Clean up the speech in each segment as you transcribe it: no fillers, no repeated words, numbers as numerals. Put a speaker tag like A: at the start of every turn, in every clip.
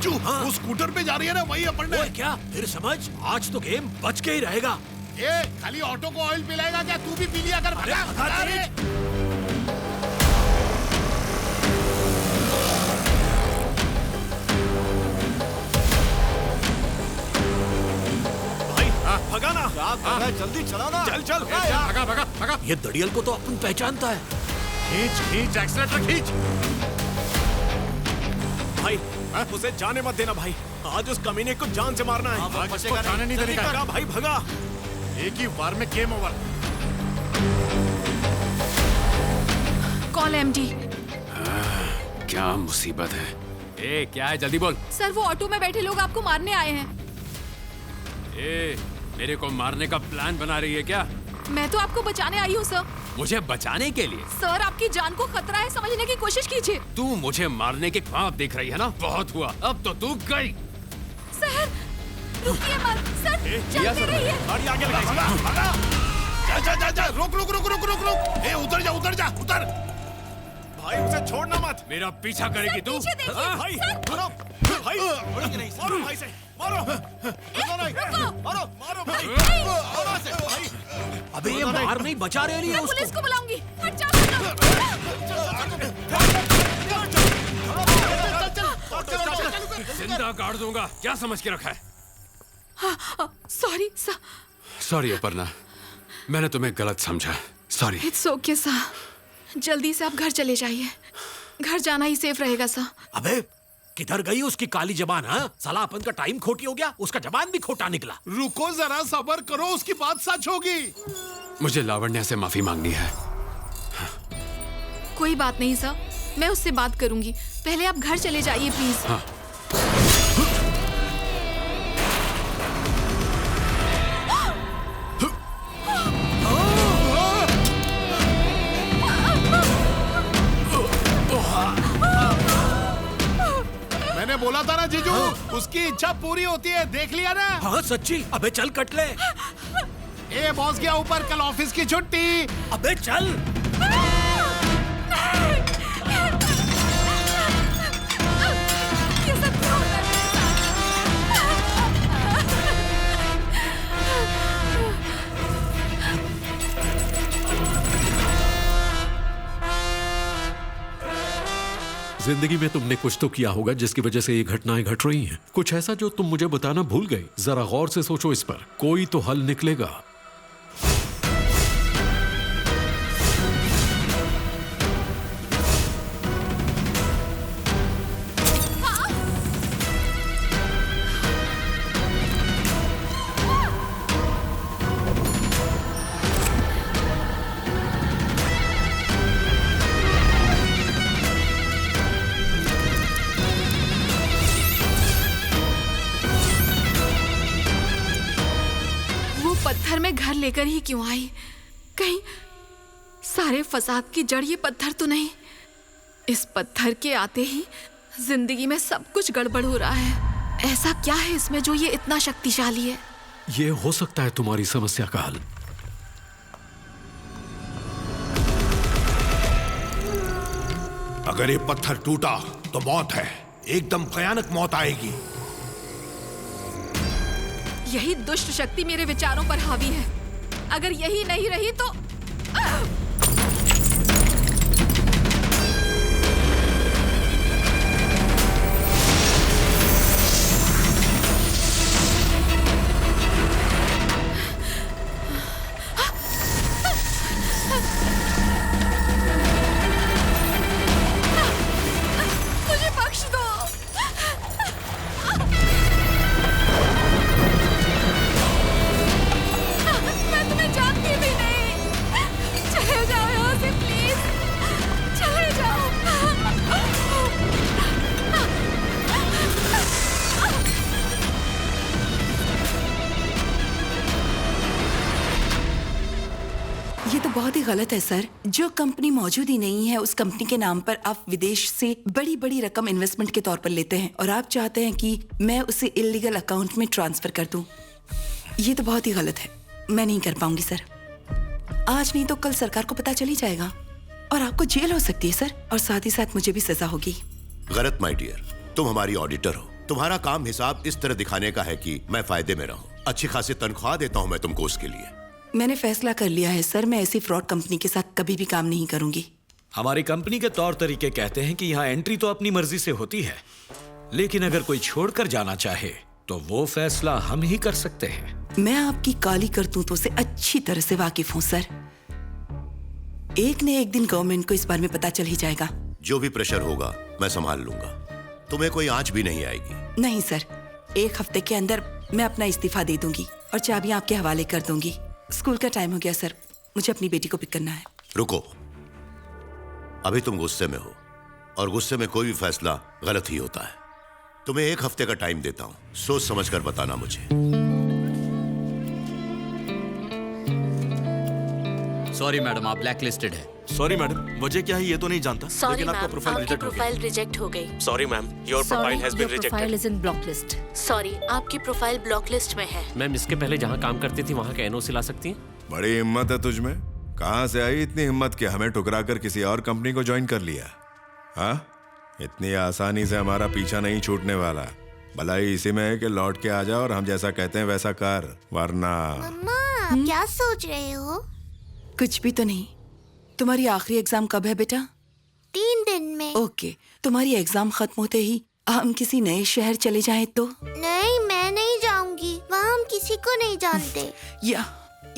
A: जीजू वो स्कूटर पे जा रही है ना, वही अपन ने।
B: क्या फिर समझ, आज तो गेम बच के ही रहेगा।
A: ए, खाली ऑटो को ऑयल पिलाएगा क्या? तू भी पी लिया कर।
B: भगा ना,
C: जल्दी चला ना।
B: चल चल
A: भगा भगा भगा।
B: ये दड़ियल को तो अपन पहचानता है।
A: खींच खींच एक्सीलेटर खींच।
B: भाई उसे जाने मत देना भाई, आज उस कमीने को जान से मारना है।
A: आज उसको जाने नहीं देने का।
B: भाई भगा,
A: एक ही वार में गेम ओवर।
D: Call MD.
E: क्या मुसीबत है? ए क्या है, जल्दी बोल।
D: सर वो ऑटो में बैठे लोग आपको मारने आए हैं।
E: ए मेरे को मारने का प्लान बना रही है क्या?
D: मैं तो आपको बचाने आई हूँ सर।
E: मुझे बचाने के लिए?
D: सर आपकी जान को खतरा है, समझने की कोशिश कीजिए।
E: तू मुझे मारने के ख्वाब देख रही है ना? बहुत हुआ, अब तो तू गई।
D: सर रुकिए मत सर, चलते रहिए।
A: गाड़ी आगे लगा। भगा जा जा जा जा। रुक रुक रुक रुक रुक रुक। ए उतर जा उतर जा उतर।
B: भाई उसे छोड़ना मत।
E: मेरा पीछा करेगी तू?
D: पीछे देखिए।
E: हाँ?
B: भाई मारो भाई, मारो भाई से, मारो मारो मारो भाई। अबे ये मार नहीं, बचा रही है
D: मैं
B: उसको।
D: पुलिस को बुलाऊंगी। हट जाओ।
E: जिंदा गाड़ दूंगा, क्या समझ के रखा है?
D: Sorry sir.
E: सॉरी अपर्णा, मैंने तुम्हें गलत समझा, सॉरी।
D: इट्स ओके सर, जल्दी से आप घर चले जाइए, घर जाना ही सेफ रहेगा सर।
B: अबे किधर गई उसकी काली जबान? हाँ साला अपन का टाइम खोटी हो गया, उसका जबान भी खोटा निकला।
A: रुको जरा, सब्र करो, उसकी बात सच होगी।
E: मुझे लावण्या से माफी मांगनी है।
D: कोई बात नहीं सर, मैं उससे बात करूंगी, पहले आप घर चले जाइए प्लीज।
E: हाँ।
A: मैंने बोला था ना जीजू, उसकी इच्छा पूरी होती है, देख लिया ना?
B: हाँ सच्ची। अबे चल कट ले।
A: ए बॉस गया ऊपर, कल ऑफिस की छुट्टी।
B: अबे चल।
D: ये सब क्यों हो रहा है?
F: जिंदगी में तुमने कुछ तो किया होगा जिसकी वजह से ये घटनाएं घट रही हैं। कुछ ऐसा जो तुम मुझे बताना भूल गई। जरा गौर से सोचो इस पर, कोई तो हल निकलेगा।
D: पत्थर में घर लेकर ही क्यों आई? कहीं सारे फसाद की जड़ ये पत्थर तो नहीं? इस पत्थर के आते ही जिंदगी में सब कुछ गड़बड़ हो रहा है। ऐसा क्या है इसमें जो ये इतना शक्तिशाली है?
F: ये हो सकता है तुम्हारी समस्या का हल।
A: अगर ये पत्थर टूटा तो मौत है, एकदम भयानक मौत आएगी।
D: यही दुष्ट शक्ति मेरे विचारों पर हावी है। अगर यही नहीं रही तो मुझे बख्श दो। मैं तुम्हें जानती भी नहीं। चले जाओ यहाँ से प्लीज, चले जाओ।
G: ये तो बहुत ही गलत है सर। जो कंपनी मौजूद ही नहीं है, उस कंपनी के नाम पर आप विदेश से बड़ी बड़ी रकम इन्वेस्टमेंट के तौर पर लेते हैं और आप चाहते हैं कि मैं उसे इल्लीगल अकाउंट में ट्रांसफर कर दूं। ये तो बहुत ही गलत है, मैं नहीं कर पाऊंगी सर। आज नहीं तो कल सरकार को पता चल ही जाएगा और आपको जेल हो सकती है सर, और साथ ही साथ मुझे भी सजा होगी।
H: गलत माय डियर, तुम हमारी ऑडिटर हो,
A: तुम्हारा काम हिसाब इस तरह दिखाने का है कि मैं फायदे में रहूं। अच्छी खासी तनख्वाह देता हूं मैं तुमको उसके लिए।
G: मैंने फैसला कर लिया है सर, मैं ऐसी फ्रॉड कंपनी के साथ कभी भी काम नहीं करूंगी।
C: हमारी कंपनी के तौर तरीके कहते हैं कि यहाँ एंट्री तो अपनी मर्जी से होती है, लेकिन अगर कोई छोड़कर जाना चाहे तो वो फैसला हम ही कर सकते हैं।
G: मैं आपकी काली करतूतों से अच्छी तरह से वाकिफ हूँ सर। एक न एक दिन गवर्नमेंट को इस बारे में पता चल ही जाएगा।
A: जो भी प्रेशर होगा मैं संभाल लूंगा, तुम्हें कोई आंच भी नहीं आएगी।
G: नहीं सर, 1 हफ्ते के अंदर मैं अपना इस्तीफा दे दूंगी और चाबियां आपके हवाले कर दूंगी। स्कूल का टाइम हो गया सर, मुझे अपनी बेटी को पिक करना है।
A: रुको, अभी तुम गुस्से में हो और गुस्से में कोई भी फैसला गलत ही होता है। तुम्हें 1 हफ्ते का टाइम देता हूं, सोच समझ कर बताना मुझे।
H: सॉरी मैडम, आप ब्लैक लिस्टेड है।
B: सॉरी मैडम, वजह क्या है ये तो नहीं जानता,
I: सॉरी
B: लेकिन आपका
I: मैम,
B: प्रोफाइल
I: आपकी
B: रिजेक्ट हो
I: प्रोफाइल रिजेक्ट हो गई।
B: Sorry ma'am, your profile has been rejected.
I: Profile is in block list. Sorry, आपकी प्रोफाइल ब्लॉक लिस्ट में है।
E: मैम, इसके पहले जहाँ काम करती थी वहाँ का एनओसी ला सकती हैं?
J: बड़ी हिम्मत है तुझमें। कहाँ से आई इतनी हिम्मत कि हमें ठुकरा कर किसी और कंपनी को ज्वाइन कर लिया? हाँ, इतनी आसानी से हमारा पीछा नहीं छूटने वाला। भलाई इसी में है कि लौट के आ जाओ और हम जैसा कहते हैं वैसा कर, वरना।
K: मम्मा, क्या सोच रहे हो?
G: कुछ भी तो नहीं। तुम्हारी आखिरी एग्जाम कब है बेटा?
K: 3 दिन में।
G: ओके, तुम्हारी एग्जाम खत्म होते ही हम किसी नए शहर चले जाएं तो?
K: नहीं, मैं नहीं जाऊंगी, वहाँ हम किसी को नहीं जानते।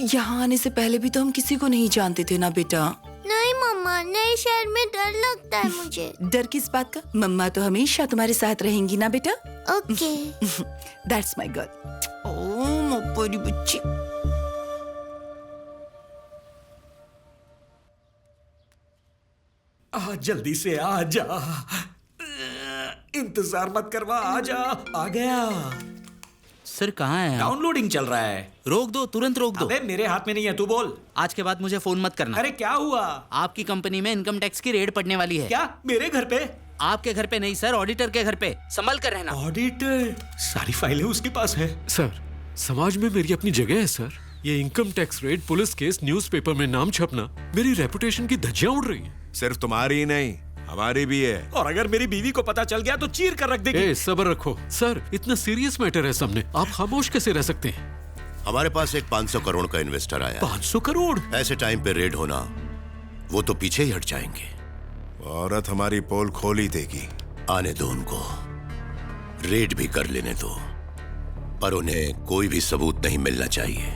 G: यहाँ आने से पहले भी तो हम किसी को नहीं जानते थे ना बेटा।
K: नहीं मम्मा, नए शहर में डर लगता है मुझे।
G: डर किस बात का? मम्मा तो हमेशा तुम्हारे साथ रहेंगी ना बेटा।
K: ओके।
G: That's my girl. ओह मेरी बच्ची।
C: जल्दी से आ जा, इंतजार मत करवा, आ जा। आ गया
H: सर, कहाँ है आप?
C: डाउनलोडिंग चल रहा है।
H: रोक दो, तुरंत रोक दो।
C: अबे मेरे हाथ में नहीं है, तू बोल।
H: आज के बाद मुझे फोन मत करना।
C: अरे क्या हुआ?
H: आपकी कंपनी में इनकम टैक्स की रेड पड़ने वाली है।
C: क्या मेरे घर पे?
H: आपके घर पे नहीं सर, ऑडिटर के घर पे। संभल कर रहना।
C: ऑडिटर? सारी फाइलें उसके पास है।
F: सर, समाज में मेरी अपनी जगह है सर। ये income tax raid, police case, newspaper में नाम छपना, मेरी रेपुटेशन की धज्जियां उड़ रही हैं।
J: सिर्फ तुम्हारी ही नहीं, हमारी भी है।
C: और अगर मेरी बीवी को पता चल गया तो चीर कर रख देगी।
F: सब्र रखो सर, इतना सीरियस मैटर है सामने, आप खामोश कैसे रह सकते हैं?
A: हमारे पास एक 500 करोड़ का इन्वेस्टर आया।
C: 500 करोड़?
A: ऐसे टाइम पे रेड होना, वो तो पीछे ही हट जाएंगे।
J: औरत हमारी पोल खोल ही देगी।
A: आने दो उनको, रेड भी कर लेने दो, पर उन्हें कोई भी सबूत नहीं मिलना चाहिए।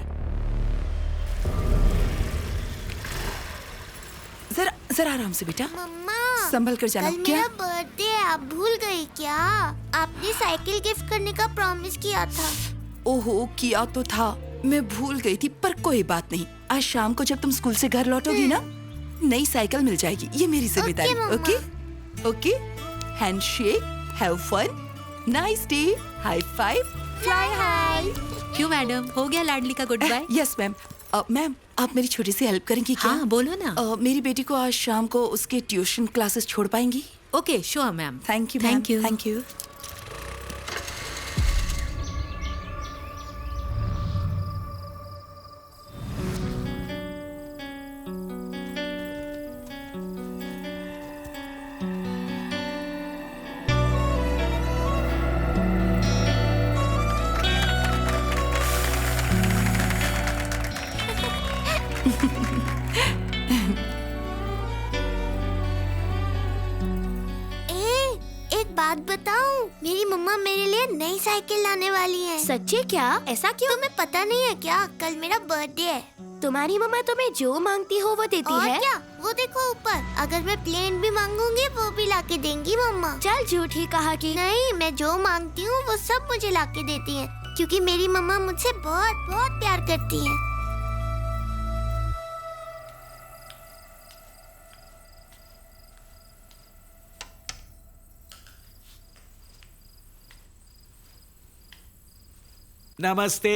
G: जरा आराम से बेटा,
K: मम्मा,
G: संभल कर जाना।
K: कल
G: क्या?
K: मेरा बर्थडे है, आप भूल गई क्या? आपने साइकिल गिफ्ट करने का प्रॉमिस किया था।
G: ओहो, किया तो था, मैं भूल गई थी, पर कोई बात नहीं। आज शाम को जब तुम स्कूल से घर लौटोगी ना, नई साइकिल मिल जाएगी। ये मेरी जिम्मेदारी। Okay okay, handshake, have fun, nice day, high five,
K: fly high.
I: क्यों मैडम, हो गया लाडली का good bye?
G: Yes ma'am. Ma'am, आप मेरी छोटी सी हेल्प करेंगी क्या?
I: हाँ, बोलो ना।
G: मेरी बेटी को आज शाम को उसके ट्यूशन क्लासेस छोड़ पाएंगी?
I: Okay, sure ma'am.
G: Thank you.
I: Thank you.
G: Thank you.
K: बात बताऊं, मेरी मम्मा मेरे लिए नई साइकिल लाने वाली है।
I: सच्ची क्या? ऐसा क्यों?
K: तुम्हें पता नहीं है क्या? कल मेरा बर्थडे है।
I: तुम्हारी मम्मा तुम्हें जो मांगती हो वो देती
K: और
I: है?
K: क्या? वो देखो ऊपर, अगर मैं प्लेन भी मांगूंगी वो भी लाके देंगी मम्मा।
I: चल, झूठी कहा कि।
K: नहीं, मैं जो मांगती हूँ वो सब मुझे लाके देती है, क्योंकि मेरी मम्मा मुझसे बहुत बहुत प्यार करती है।
C: नमस्ते।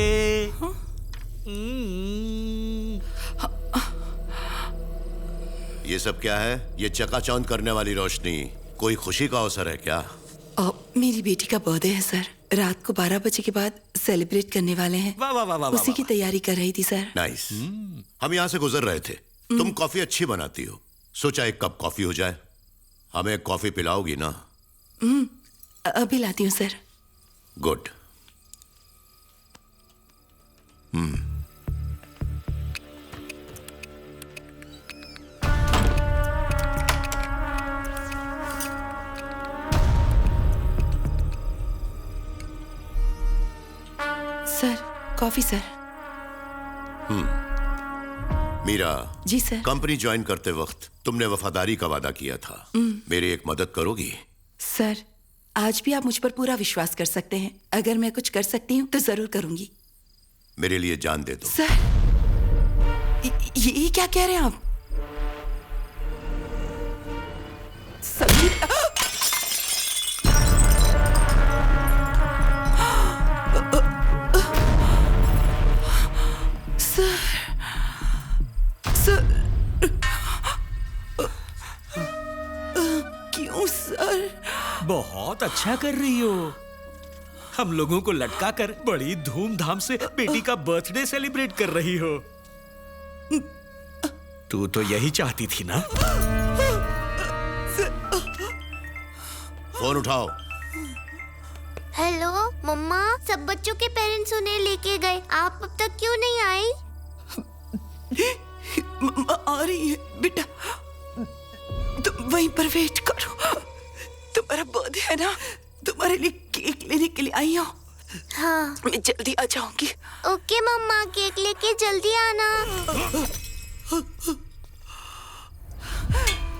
A: ये सब क्या है? ये चकाचौंध करने वाली रोशनी, कोई खुशी का अवसर है क्या?
G: मेरी बेटी का बर्थडे है सर, रात को 12 बजे के बाद सेलिब्रेट करने वाले हैं।
C: वाह वाह वाह वाह,
G: उसी की तैयारी कर रही थी सर।
A: नाइस। हम यहाँ से गुजर रहे थे, तुम कॉफी अच्छी बनाती हो, सोचा एक कप कॉफी हो जाए। हमें कॉफी पिलाओगी ना?
G: अभी लाती हूँ sir.
A: Good.
G: Sir, coffee sir.
A: Meera.
G: जी सर।
A: कंपनी ज्वाइन करते वक्त तुमने वफादारी का वादा किया था। मेरी एक मदद करोगी?
G: सर, आज भी आप मुझ पर पूरा विश्वास कर सकते हैं। अगर मैं कुछ कर सकती हूँ तो जरूर करूंगी।
A: मेरे लिए जान दे दो।
G: सर, ये क्या कह रहे हैं आप? सभी क्यों सर?
C: बहुत अच्छा कर रही हो। हम लोगों को लटका कर बड़ी धूमधाम से बेटी का बर्थडे सेलिब्रेट कर रही हो। तू तो यही चाहती थी ना?
A: फोन उठाओ।
K: हेलो मम्मा, सब बच्चों के पेरेंट्स उन्हें लेके गए, आप अब तक क्यों नहीं आई?
G: मम्मा आ रही है बेटा, तुम वहीं पर वेट करो। तुम्हारा बर्थडे है ना, तुम्हारे लिए केक लेने के लिए आई हूँ।
K: हाँ,
G: मैं जल्दी आ जाऊंगी।
K: ओके मम्मा, केक लेके जल्दी आना।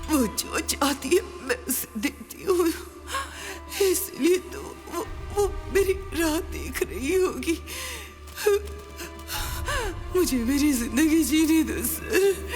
G: वो जो चाहती है मैं उसे देती हूँ, इसलिए तो वो मेरी राह देख रही होगी। मुझे मेरी जिंदगी जीने दो सर।